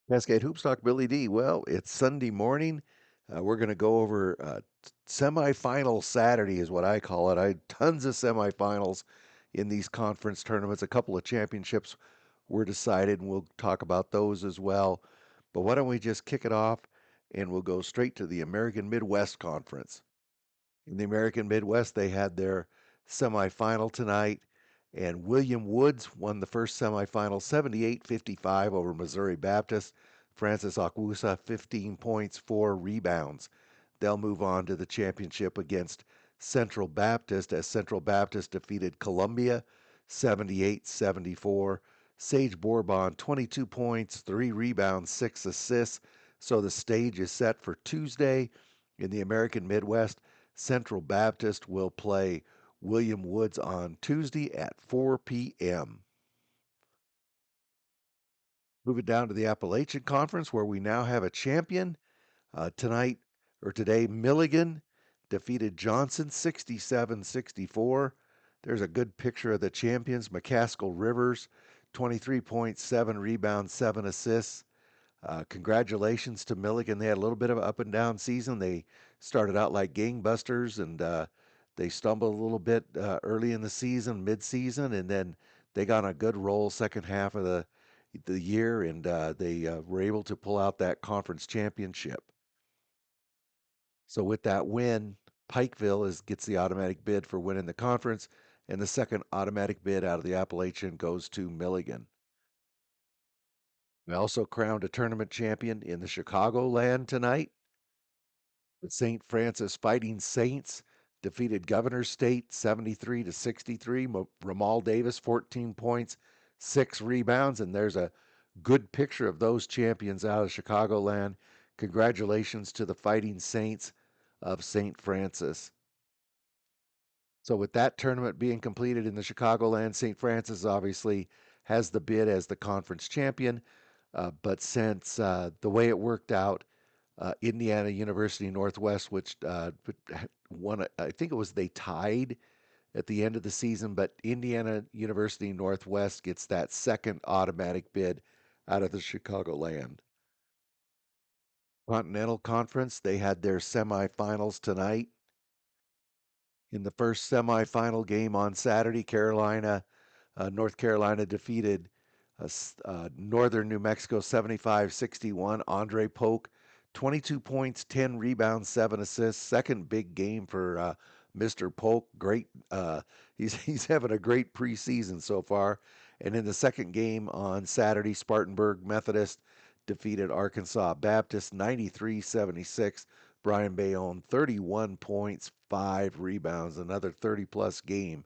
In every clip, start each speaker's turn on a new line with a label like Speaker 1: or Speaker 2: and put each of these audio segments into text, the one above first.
Speaker 1: Cascade Hoops Talk, Billy D. Well, it's Sunday morning. We're going to go over semifinal Saturday, is what I call it. I tons of semifinals in these conference tournaments. A couple of championships were decided, and we'll talk about those as well. But why don't we just kick it off, and we'll go straight to the American Midwest Conference. In the American Midwest, they had their semifinal tonight, and William Woods won the first semifinal 78-55 over Missouri Baptist. Francis Akwusa, 15 points, 4 rebounds. They'll move on to the championship against Central Baptist as Central Baptist defeated Columbia 78-74. Sage Bourbon, 22 points, 3 rebounds, 6 assists. So the stage is set for Tuesday in the American Midwest. Central Baptist will play William Woods on Tuesday at 4 p.m. Moving down to the Appalachian Conference, where we now have a champion. Tonight or today, Milligan defeated Johnson 67-64. There's a good picture of the champions. McCaskill Rivers, 23 points, 7 rebounds, 7 assists. Congratulations to Milligan. They had a little bit of an up and down season. They started out like gangbusters, and they stumbled a little bit early in the season, mid-season, and then they got on a good roll second half of the year, and they were able to pull out that conference championship. So with that win, Pikeville gets the automatic bid for winning the conference, and the second automatic bid out of the Appalachian goes to Milligan. We also crowned a tournament champion in the Chicagoland tonight. The St. Francis Fighting Saints defeated Governor State 73-63. Ramal Davis 14 points, 6 rebounds, and there's a good picture of those champions out of Chicagoland. Congratulations to the Fighting Saints of St. Francis. So with that tournament being completed in the Chicagoland, St. Francis obviously has the bid as the conference champion. But since the way it worked out, Indiana University Northwest, which won, I think it was they tied at the end of the season, but Indiana University Northwest gets that second automatic bid out of the Chicagoland. Continental Conference, they had their semifinals tonight. In the first semifinal game on Saturday, North Carolina defeated Northern New Mexico 75-61. Andre Polk, 22 points, 10 rebounds, 7 assists. Second big game for Mr. Polk. Great. He's having a great preseason so far. And in the second game on Saturday, Spartanburg Methodist defeated Arkansas Baptist 93-76. Brian Bayonne, 31 points, 5 rebounds, another 30-plus game.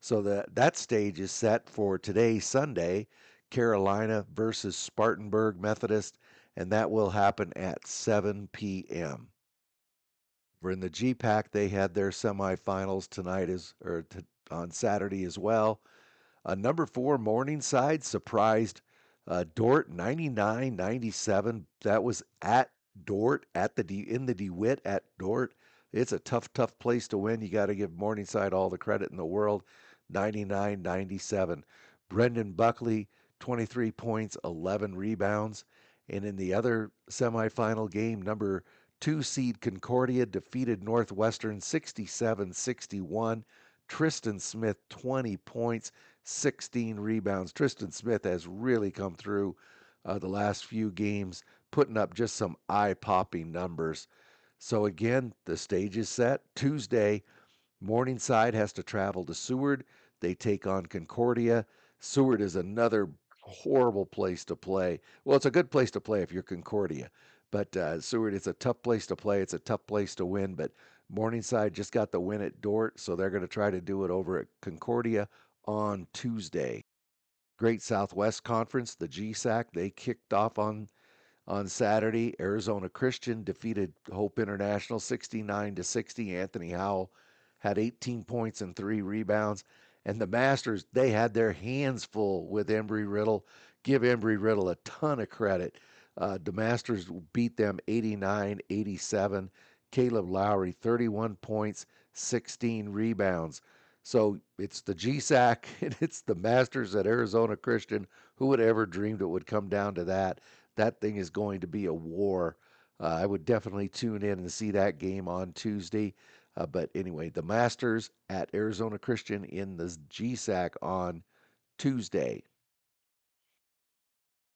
Speaker 1: So that stage is set for today, Sunday, Carolina versus Spartanburg Methodist, and that will happen at 7 p.m. For in the GPAC, they had their semifinals tonight on Saturday as well. Number 4 Morningside surprised Dort 99-97. That was at Dort in the DeWitt at Dort. It's a tough place to win. You got to give Morningside all the credit in the world. 99-97. Brendan Buckley, 23 points, 11 rebounds. And in the other semifinal game, number 2 seed Concordia defeated Northwestern 67-61. Tristan Smith, 20 points, 16 rebounds. Tristan Smith has really come through the last few games, putting up just some eye popping numbers. So, again, the stage is set. Tuesday, Morningside has to travel to Seward. They take on Concordia. Seward is another horrible place to play. Well, it's a good place to play if you're Concordia, but Seward, it's a tough place to play. It's a tough place to win, but Morningside just got the win at Dort, so they're going to try to do it over at Concordia on Tuesday. Great Southwest Conference, the GSAC, they kicked off on Saturday. Arizona Christian defeated Hope International 69-60. Anthony Howell had 18 points and 3 rebounds. And the Masters, they had their hands full with Embry-Riddle. Give Embry-Riddle a ton of credit. The Masters beat them 89-87. Caleb Lowry, 31 points, 16 rebounds. So it's the GSAC and it's the Masters at Arizona Christian. Who would ever dreamed it would come down to that? That thing is going to be a war. I would definitely tune in and see that game on Tuesday. But anyway, the Masters at Arizona Christian in the GSAC on Tuesday.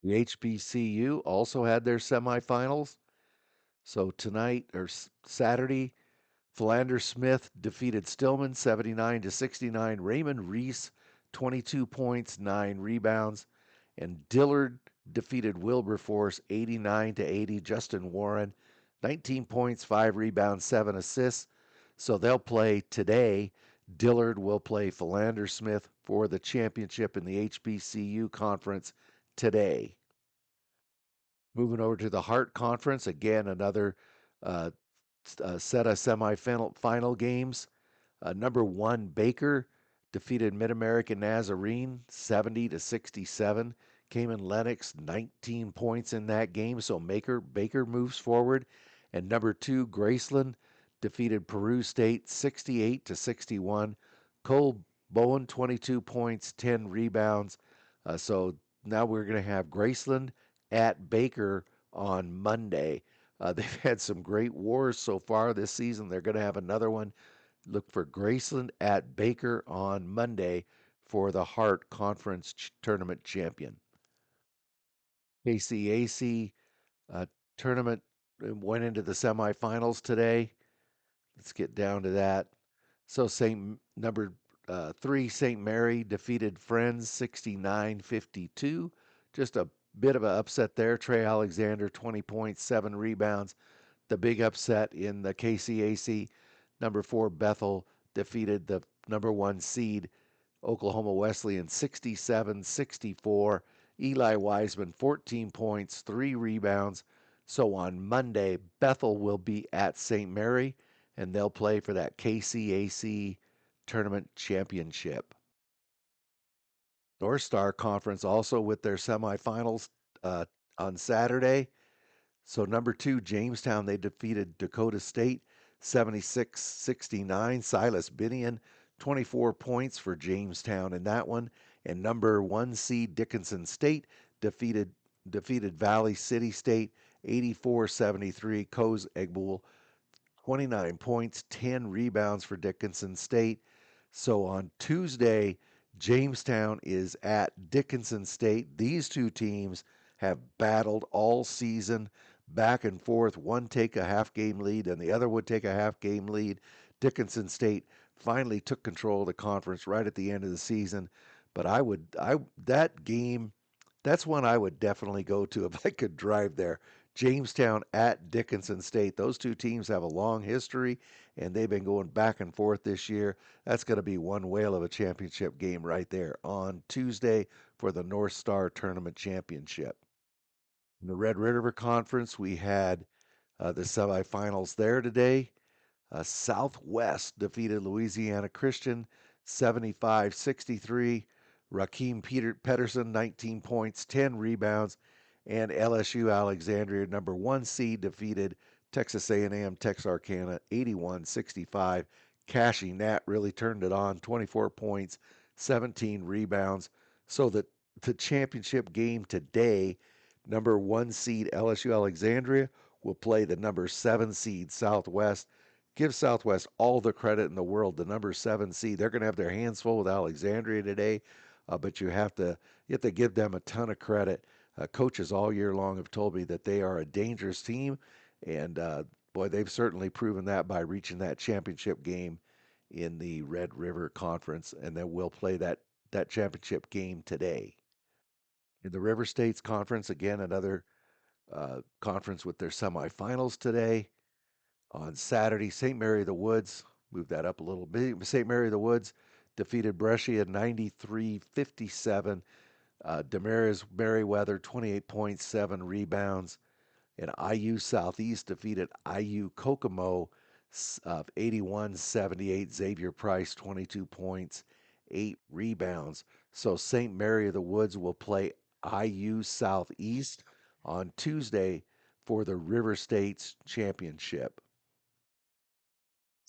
Speaker 1: The HBCU also had their semifinals. So tonight or Saturday, Philander Smith defeated Stillman 79 to 69. Raymond Reese 22 points, 9 rebounds, and Dillard defeated Wilberforce 89 to 80. Justin Warren 19 points, 5 rebounds, 7 assists. So they'll play today. Dillard will play Philander Smith for the championship in the HBCU conference today. Moving over to the Hart Conference, again another uh, set of semifinal games. Number one, Baker defeated Mid American Nazarene 70 to 67. Cayman Lennox 19 points in that game, so Baker moves forward. And number two, Graceland defeated Peru State 68 to 61. Cole Bowen 22 points, 10 rebounds. So now we're going to have Graceland at Baker on Monday. They've had some great wars so far this season. They're going to have another one. Look for Graceland at Baker on Monday for the Hart Conference Tournament champion. KCAC tournament went into the semifinals today. Let's get down to that. So St. number 3 St. Mary defeated Friends 69-52. Just a bit of an upset there. Trey Alexander 20 points, 7 rebounds. The big upset in the KCAC. Number 4 Bethel defeated the number 1 seed Oklahoma Wesleyan 67-64. Eli Wiseman 14 points, 3 rebounds. So on Monday, Bethel will be at St. Mary and they'll play for that KCAC tournament championship. North Star Conference also with their semifinals uh, on Saturday. So number 2 Jamestown, they defeated Dakota State 76-69. Silas Binion 24 points for Jamestown in that one. And number 1 seed Dickinson State defeated Valley City State 84-73. Coes Egbull 29 points, 10 rebounds for Dickinson State. So on Tuesday, Jamestown is at Dickinson State. These two teams have battled all season back and forth. One take a half game lead and the other would take a half game lead. Dickinson State finally took control of the conference right at the end of the season. But that game, that's one I would definitely go to if I could drive there. Jamestown at Dickinson State. Those two teams have a long history, and they've been going back and forth this year. That's going to be one whale of a championship game right there on Tuesday for the North Star Tournament Championship. In the Red River Conference, we had the semifinals there today. Southwest defeated Louisiana Christian 75-63. Raheem Pedersen 19 points, 10 rebounds, and LSU Alexandria number 1 seed defeated Texas A&M Texarkana 81-65. Cashy Nat really turned it on, 24 points, 17 rebounds. So the championship game today, number 1 seed LSU Alexandria will play the number 7 seed Southwest. Give Southwest all the credit in the world. The number 7 seed, they're going to have their hands full with Alexandria today, but you have to give them a ton of credit. Coaches all year long have told me that they are a dangerous team, and boy, they've certainly proven that by reaching that championship game in the Red River Conference, and then we'll play that championship game today. In the River States Conference, again another conference with their semifinals today. On Saturday, St. Mary of the Woods, move that up a little bit. St. Mary of the Woods defeated Brescia 93-57. Damaris Merriweather, 28 points, 7 rebounds. And IU Southeast defeated IU Kokomo 81-78. Xavier Price, 22 points, 8 rebounds. So St. Mary of the Woods will play IU Southeast on Tuesday for the River States Championship.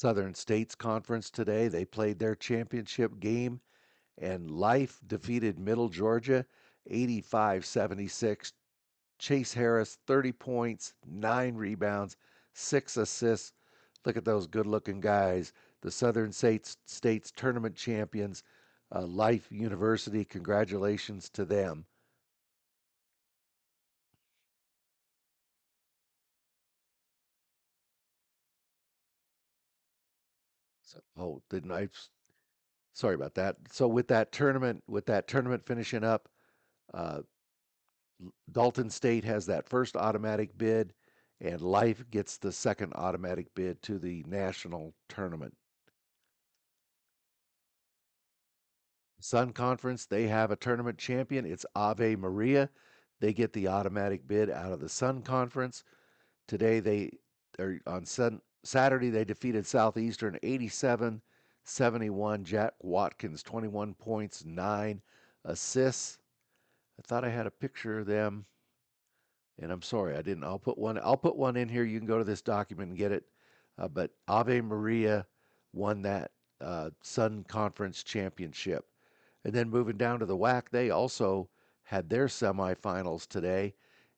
Speaker 1: Southern States Conference today. They played their championship game, and Life defeated Middle Georgia 85-76. Chase Harris, 30 points, 9 rebounds, 6 assists. Look at those good looking guys. The Southern States tournament champions, Life University. Congratulations to them. So, oh, didn't I? Sorry about that. So with that tournament finishing up, uh, Dalton State has that first automatic bid, and Life gets the second automatic bid to the national tournament. Sun Conference, they have a tournament champion. It's Ave Maria. They get the automatic bid out of the Sun Conference. Today they are on Saturday they defeated Southeastern 87-71. Jack Watkins 21 points, 9 assists. I thought I had a picture of them, and I'm sorry I didn't. I'll put one in here. You can go to this document and get it. But Ave Maria won that Sun Conference championship. And then moving down to the WAC, they also had their semifinals today.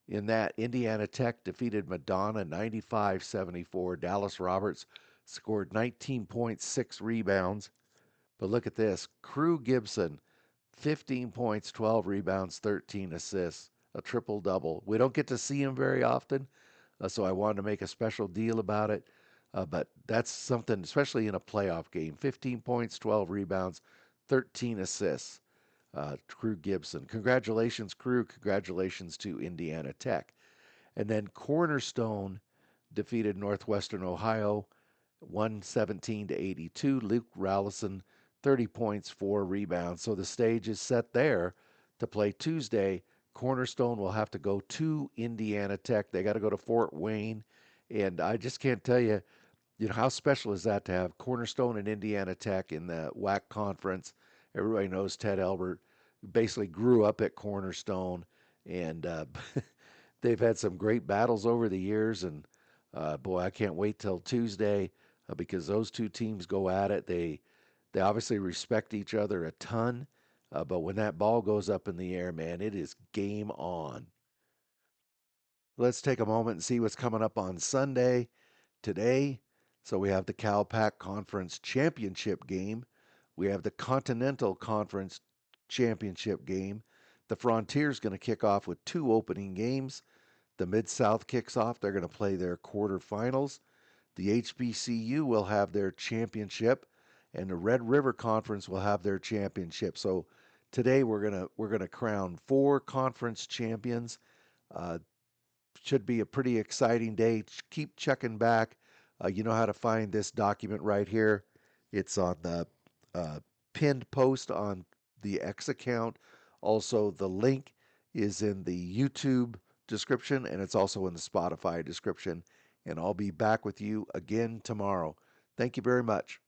Speaker 1: In that, Indiana Tech defeated Madonna 95-74. Dallas Roberts scored 19.6 rebounds. But look at this, Crew Gibson, 15 points, 12 rebounds, 13 assists, a triple double. We don't get to see him very often, so I wanted to make a special deal about it. But that's something, especially in a playoff game. 15 points, 12 rebounds, 13 assists. Crew Gibson. Congratulations, Crew. Congratulations to Indiana Tech. And then Cornerstone defeated Northwestern Ohio 117 to 82. Luke Rallison, 30 points, 4 rebounds. So the stage is set there to play Tuesday. Cornerstone will have to go to Indiana Tech. They got to go to Fort Wayne. And I just can't tell you, how special is that to have Cornerstone and Indiana Tech in the WAC conference? Everybody knows Ted Elbert basically grew up at Cornerstone, and they've had some great battles over the years. And boy, I can't wait till Tuesday because those two teams go at it. They obviously respect each other a ton, but when that ball goes up in the air, man, it is game on. Let's take a moment and see what's coming up on Sunday today. So we have the CalPAC Conference Championship game. We have the Continental Conference Championship game. The Frontier's going to kick off with two opening games. The Mid South kicks off. They're going to play their quarterfinals. The HBCU will have their championship, and the Red River Conference will have their championship. So today we're gonna crown four conference champions. Uh, should be a pretty exciting day. Keep checking back. You know how to find this document right here. It's on the uh, pinned post on the X account. Also, the link is in the YouTube description, and it's also in the Spotify description. And I'll be back with you again tomorrow. Thank you very much.